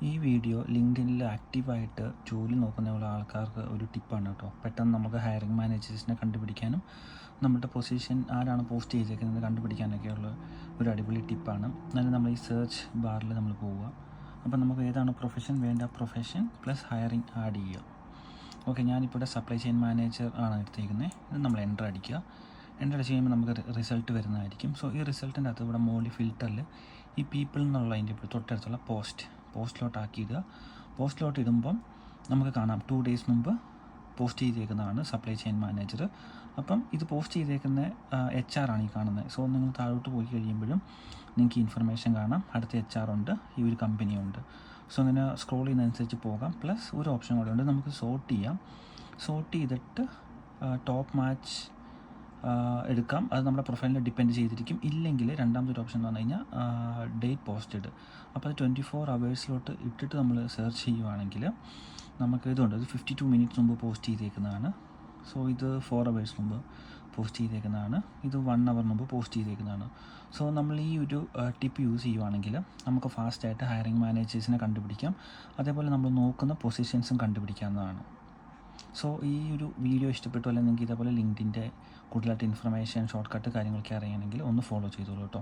ഈ വീഡിയോ ലിങ്ക്ഡിനിൽ ആക്റ്റീവായിട്ട് ജോലി നോക്കുന്ന ആൾക്കാർക്ക് ഒരു ടിപ്പാണ് കേട്ടോ. പെട്ടെന്ന് നമുക്ക് ഹയറിംഗ് മാനേജേഴ്സിനെ കണ്ടുപിടിക്കാനും നമ്മുടെ പൊസിഷൻ ആരാണ് പോസ്റ്റ് ചെയ്തേക്കുന്നത് കണ്ടുപിടിക്കാനൊക്കെയുള്ള ഒരു അടിപൊളി ടിപ്പാണ്. എന്നാലും നമ്മൾ ഈ സെർച്ച് ബാറിൽ നമ്മൾ പോവുക. അപ്പോൾ നമുക്ക് ഏതാണ് പ്രൊഫഷൻ വേണ്ട പ്രൊഫഷൻ പ്ലസ് ഹയറിംഗ് ആഡ് ചെയ്യുക. ഓക്കെ, ഞാനിപ്പോൾ ഇവിടെ സപ്ലൈ ചെയിൻ മാനേജർ ആണ് എടുത്തേക്കുന്നത്. ഇത് നമ്മൾ എൻ്റർ അടിക്കുക. എൻ്റർ അടിച്ച് കഴിയുമ്പോൾ നമുക്ക് റിസൾട്ട് വരുന്നതായിരിക്കും. സോ ഈ റിസൾട്ടിൻ്റെ അകത്ത് ഇവിടെ മുകളിൽ ഫിൽറ്ററിൽ ഈ പീപ്പിൾ എന്നുള്ള അതിൻ്റെ തൊട്ടടുത്തുള്ള പോസ്റ്റിലോട്ട് ഇടുക. പോസ്റ്റിലോട്ട് ഇടുമ്പം നമുക്ക് കാണാം 2 days മുമ്പ് പോസ്റ്റ് ചെയ്തേക്കുന്നതാണ് സപ്ലൈ ചെയിൻ മാനേജർ. അപ്പം ഇത് പോസ്റ്റ് ചെയ്തേക്കുന്ന HR ആണ് ഈ കാണുന്നത്. സോ നിങ്ങൾ താഴോട്ട് പോയി കഴിയുമ്പോഴും നിങ്ങൾക്ക് ഇൻഫർമേഷൻ കാണാം. അടുത്ത HR ഉണ്ട്, ഈ ഒരു കമ്പനിയുണ്ട്. സോ അങ്ങനെ സ്ക്രോൾ ചെയ്യുന്നതനുസരിച്ച് പോകാം. പ്ലസ് ഒരു ഓപ്ഷൻ കൂടെ ഉണ്ട്, നമുക്ക് സോർട്ട് ചെയ്യാം. സോർട്ട് ചെയ്തിട്ട് ടോപ്പ് മാച്ച് എടുക്കാം. അത് നമ്മുടെ പ്രൊഫൈലിനെ ഡിപ്പെൻഡ് ചെയ്തിരിക്കും. ഇല്ലെങ്കിൽ രണ്ടാമത്തെ ഒരു ഓപ്ഷൻ എന്ന് പറഞ്ഞു കഴിഞ്ഞാൽ ഡേറ്റ് പോസ്റ്റഡ്. അപ്പോൾ അത് 24 hours ഇട്ടിട്ട് നമ്മൾ സെർച്ച് ചെയ്യുവാണെങ്കിൽ നമുക്ക് ഇതുണ്ട്. ഇത് 52 minutes മുമ്പ് പോസ്റ്റ് ചെയ്തേക്കുന്നതാണ്. സോ ഇത് 4 hours മുമ്പ് പോസ്റ്റ് ചെയ്തേക്കുന്നതാണ്. ഇത് 1 hour മുമ്പ് പോസ്റ്റ് ചെയ്തേക്കുന്നതാണ്. സോ നമ്മൾ ഈ ഒരു ടിപ്പ് യൂസ് ചെയ്യുവാണെങ്കിൽ നമുക്ക് ഫാസ്റ്റായിട്ട് ഹയറിംഗ് മാനേജേഴ്സിനെ കണ്ടുപിടിക്കാം. അതേപോലെ നമ്മൾ നോക്കുന്ന പൊസിഷൻസും കണ്ടുപിടിക്കാവുന്നതാണ്. സോ ഈ ഒരു വീഡിയോ ഇഷ്ടപ്പെട്ടു, അല്ലെങ്കിൽ നിങ്ങൾക്ക് ഇതേപോലെ ലിങ്ക്ഡിൻ്റെ കൂടുതലായിട്ട് ഇൻഫർമേഷൻ ഷോർട്ട് കട്ട് കാര്യങ്ങളൊക്കെ അറിയണമെങ്കിൽ ഒന്ന് ഫോളോ ചെയ്തോളൂ കേട്ടോ.